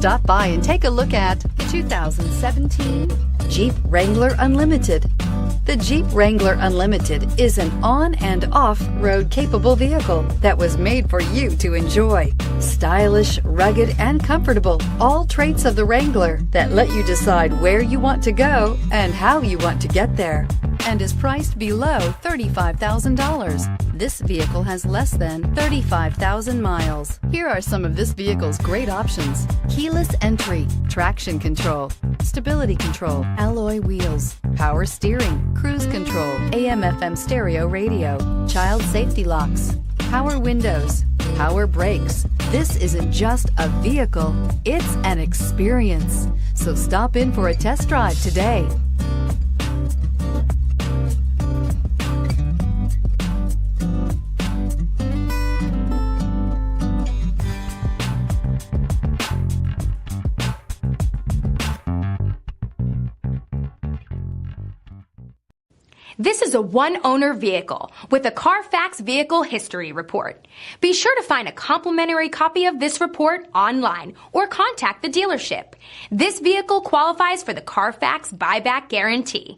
Stop by and take a look at the 2017 Jeep Wrangler Unlimited. The Jeep Wrangler Unlimited is an on- and off-road capable vehicle that was made for you to enjoy. Stylish, rugged, and comfortable, all traits of the Wrangler that let you decide where you want to go and how you want to get there, and is priced below $35,000. This vehicle has less than 35,000 miles. Here are some of this vehicle's great options: keyless entry, traction control, stability control, alloy wheels, power steering, cruise control, AM/FM stereo radio, child safety locks, power windows, power brakes. This isn't just a vehicle, it's an experience. So stop in for a test drive today. This is a one-owner vehicle with a Carfax Vehicle History Report. Be sure to find a complimentary copy of this report online or contact the dealership. This vehicle qualifies for the Carfax Buyback Guarantee.